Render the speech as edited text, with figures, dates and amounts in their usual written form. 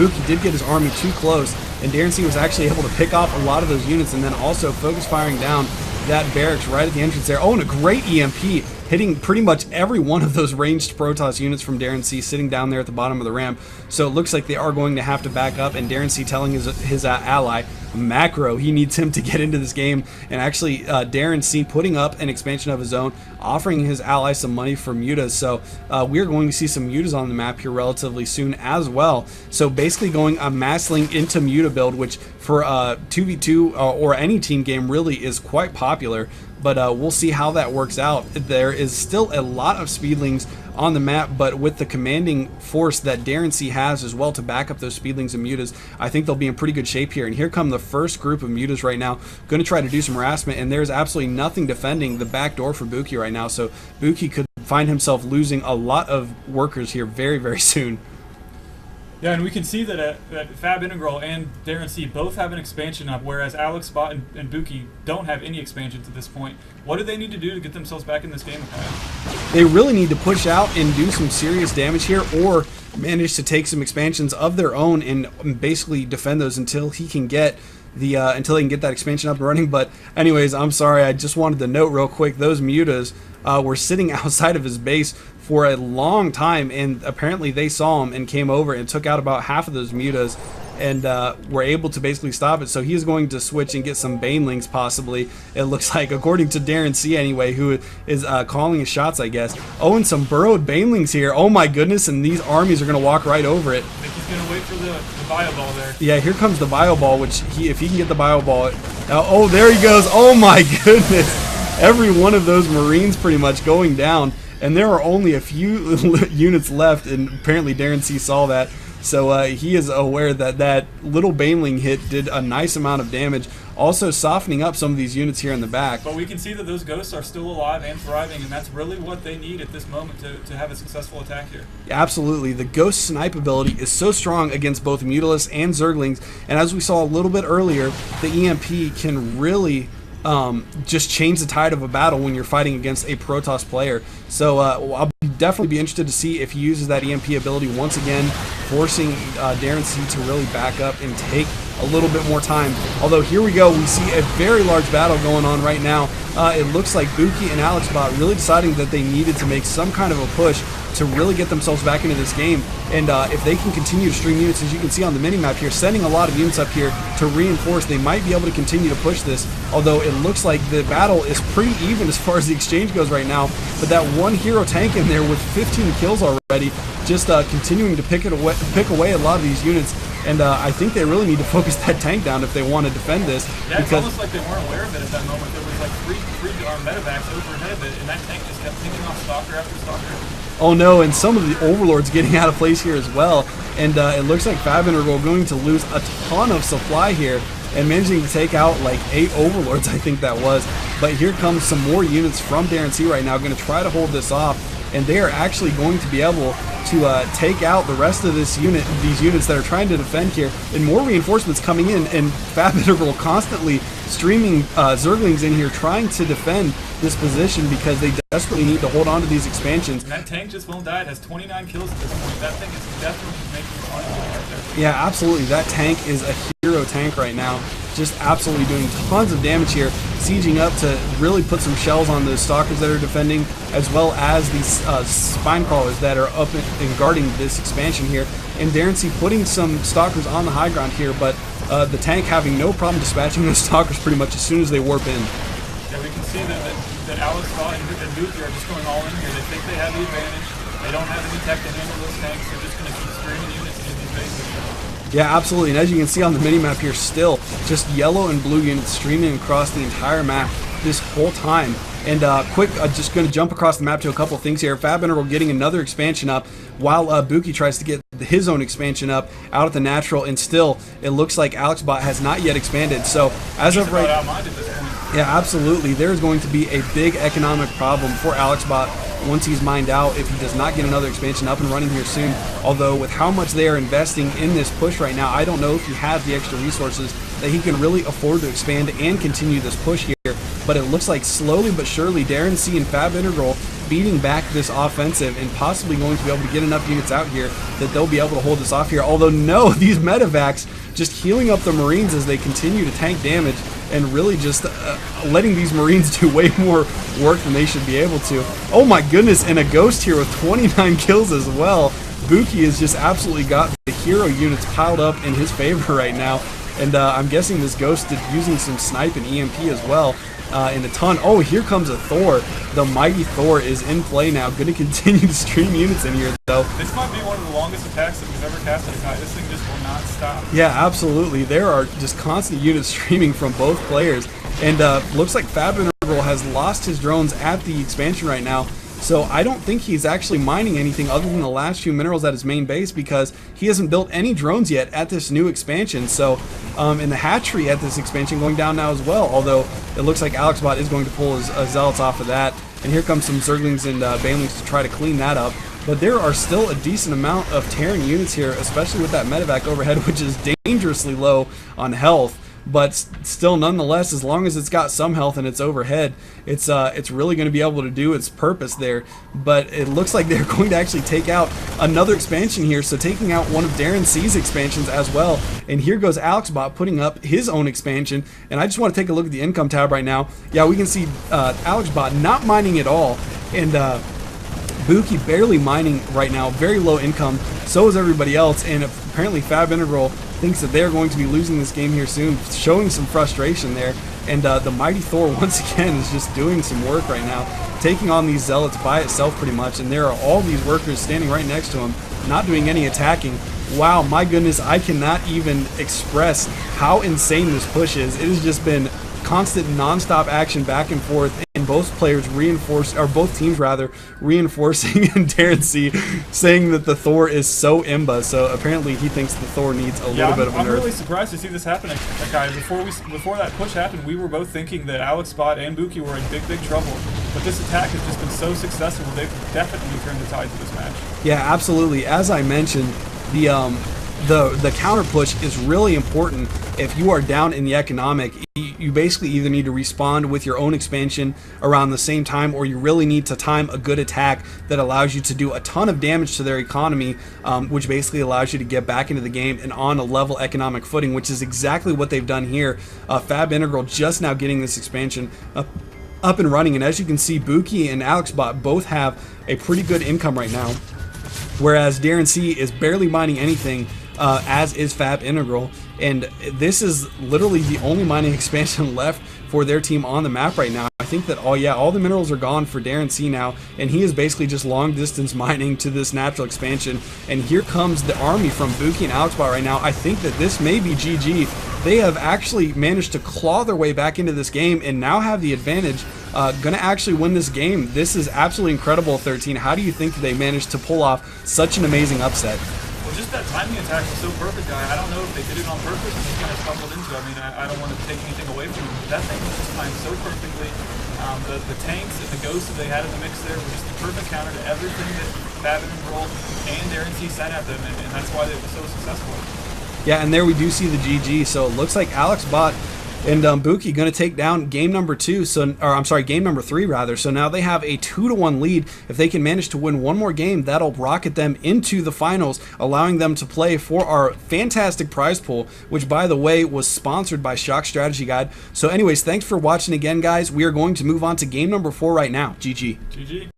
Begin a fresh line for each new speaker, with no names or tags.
Buki did get his army too close, and Darrenc was actually able to pick off a lot of those units and then also focus firing down that barracks right at the entrance there. Oh, and a great EMP hitting pretty much every one of those ranged Protoss units from Darrenc sitting down there at the bottom of the ramp. So it looks like they are going to have to back up, and Darrenc telling his ally Macro he needs him to get into this game, and actually Darrenc putting up an expansion of his own, offering his ally some money for mutas. So we're going to see some mutas on the map here relatively soon as well. So basically going a massling into muta build, which for 2v2 or any team game really is quite popular. But we'll see how that works out. There is still a lot of speedlings on the map, but with the commanding force that Darrenc has as well to back up those speedlings and mutas, I think they'll be in pretty good shape here. And here come the first group of mutas right now, going to try to do some harassment, and there's absolutely nothing defending the back door for Buki right now. So Buki could find himself losing a lot of workers here very, very soon.
Yeah, and we can see that FabIntegral and Darrenc both have an expansion up, whereas Alexbot and Buki don't have any expansions at this point. What do they need to do to get themselves back in this game?
They really need to push out and do some serious damage here, or manage to take some expansions of their own and basically defend those until he can get until they can get that expansion up and running. But anyways, I'm sorry, I just wanted to note real quick, those mutas were sitting outside of his base for a long time, and apparently they saw him and came over and took out about half of those mutas and were able to basically stop it. So he is going to switch and get some banelings possibly, it looks like, according to Darrenc anyway, who is calling his shots, I guess. Oh, and some burrowed banelings here. Oh my goodness, and these armies are going to walk right over it.
I think he's going to wait for the bio ball there.
Yeah, here comes the bio ball, which if he can get the bio ball, oh, there he goes. Oh my goodness. Every one of those Marines pretty much going down, and there are only a few units left, and apparently Darrenc saw that. So he is aware that that little baneling hit did a nice amount of damage, also softening up some of these units here in the back.
But we can see that those ghosts are still alive and thriving, and that's really what they need at this moment to have a successful attack here.
Absolutely. The ghost snipe ability is so strong against both Mutalisks and Zerglings, and as we saw a little bit earlier, the EMP can really just change the tide of a battle when you're fighting against a Protoss player. So I'll definitely be interested to see if he uses that EMP ability once again, forcing Darrenc to really back up and take a little bit more time. Although here we go, we see a very large battle going on right now. It looks like Buki and Alexbot really deciding that they needed to make some kind of a push to really get themselves back into this game. And if they can continue to stream units, as you can see on the minimap here, sending a lot of units up here to reinforce, they might be able to continue to push this. Although it looks like the battle is pretty even as far as the exchange goes right now. But that one hero tank in there with 15 kills already, just continuing to pick away a lot of these units. And I think they really need to focus that tank down if they want to defend this.
Yeah, it's almost like they weren't aware of it at that moment. There was like three medevacs overhead, and that tank just kept picking off stalker after stalker.
Oh no, and some of the overlords getting out of place here as well. And it looks like FabIntegral going to lose a ton of supply here, and managing to take out like 8 overlords, I think that was. But here comes some more units from Darrenc right now, going to try to hold this off. And they are actually going to be able to take out the rest of these units that are trying to defend here. And more reinforcements coming in, and FabIntegral constantly streaming Zerglings in here trying to defend this position because they desperately need to hold on to these expansions.
And that tank just won't die. It has 29 kills at this point. That thing is definitely making its money right there.
Yeah, absolutely. That tank is a hero tank right now. Just absolutely doing tons of damage here, sieging up to really put some shells on those stalkers that are defending, as well as these spine crawlers that are up and guarding this expansion here. And Darrenc putting some stalkers on the high ground here, but the tank having no problem dispatching those stalkers pretty much as soon as they warp in.
Yeah, we can see that Alexbot and Buki are just going all in here. They think they have the advantage. They don't have any tech to handle those tanks. They're just going to keep streaming units into these bases.
Yeah, absolutely. And as you can see on the minimap here, still just yellow and blue units streaming across the entire map this whole time. And just going to jump across the map to a couple of things here. FabIntegral getting another expansion up, while Buki tries to get his own expansion up out at the natural, and still it looks like Alexbot has not yet expanded. So as of right, yeah, absolutely, there's going to be a big economic problem for Alexbot once he's mined out if he does not get another expansion up and running here soon. Although with how much they are investing in this push right now, I don't know if he has the extra resources that he can really afford to expand and continue this push here. but it looks like slowly but surely Darrenc and FabIntegral beating back this offensive and possibly going to be able to get enough units out here that they'll be able to hold this off here. Although no, these medevacs just healing up the Marines as they continue to tank damage and really just letting these Marines do way more work than they should be able to. Oh my goodness, and a Ghost here with 29 kills as well. Buki has just absolutely got the hero units piled up in his favor right now. And I'm guessing this Ghost is using some snipe and EMP as well. In a ton. Oh, here comes a Thor. The mighty Thor is in play now. Going to continue to stream units in here, though.
This might be one of the longest attacks that we've ever casted. This thing just will not stop.
Yeah, absolutely. There are just constant units streaming from both players. And looks like FabIntegral has lost his drones at the expansion right now. So I don't think he's actually mining anything other than the last few minerals at his main base, because he hasn't built any drones yet at this new expansion. So and the hatchery at this expansion going down now as well, although it looks like Alexbot is going to pull his zealots off of that. And here comes some Zerglings and Banelings to try to clean that up. But there are still a decent amount of Terran units here, especially with that medevac overhead, which is dangerously low on health. But still, nonetheless, as long as it's got some health and it's overhead, it's really going to be able to do its purpose there. But it looks like they're going to actually take out another expansion here, so taking out one of Darrenc's expansions as well. And here goes Alexbot putting up his own expansion. And I just want to take a look at the income tab right now. Yeah, we can see Alexbot not mining at all, and Buki barely mining right now, very low income. So is everybody else, and apparently FabIntegral thinks that they're going to be losing this game here soon, showing some frustration there. And the mighty Thor once again is just doing some work right now, taking on these zealots by itself pretty much. And there are all these workers standing right next to him, not doing any attacking. Wow, my goodness, I cannot even express how insane this push is. It has just been constant non-stop action back and forth, and both players both teams rather reinforcing and Darrenc saying that the Thor is so imba. So apparently he thinks the Thor needs a little bit of a nerf.
I'm really surprised to see this happen, guys. Before that push happened, we were both thinking that Alexbot and Buki were in big trouble. But this attack has just been so successful, they've definitely turned the tide to this match.
Yeah, absolutely. As I mentioned, the counter push is really important. If you are down in the economic, you basically either need to respond with your own expansion around the same time, or you really need to time a good attack that allows you to do a ton of damage to their economy, which basically allows you to get back into the game and on a level economic footing, which is exactly what they've done here. FabIntegral just now getting this expansion up and running, and as you can see, Buki and Alexbot both have a pretty good income right now, whereas Darrenc is barely mining anything, as is FabIntegral. And this is literally the only mining expansion left for their team on the map right now. I think that all the minerals are gone for Darrenc now, and he is basically just long distance mining to this natural expansion. And here comes the army from Buki and Alexbot right now. I think that this may be GG. They have actually managed to claw their way back into this game and now have the advantage. Gonna actually win this game. This is absolutely incredible, 13. How do you think they managed to pull off such an amazing upset?
Well, just that timing attack was so perfect, guy. I don't know if they did it on purpose and just kind of stumbled into it. I mean, I don't want to take anything away from them, but that thing was just timed so perfectly. The tanks and the ghosts that they had in the mix there were just the perfect counter to everything that FabIntegral and Darrenc sent at them, and that's why they were so successful. Yeah, and there we do see the GG. So it looks like Alexbot and Buki going to take down game number 2, game number 3 rather. So now they have a 2-1 lead. If they can manage to win one more game, that'll rocket them into the finals, allowing them to play for our fantastic prize pool, which by the way was sponsored by Shock Strategy Guide. So anyways, thanks for watching again, guys. We are going to move on to game number 4 right now. GG. GG.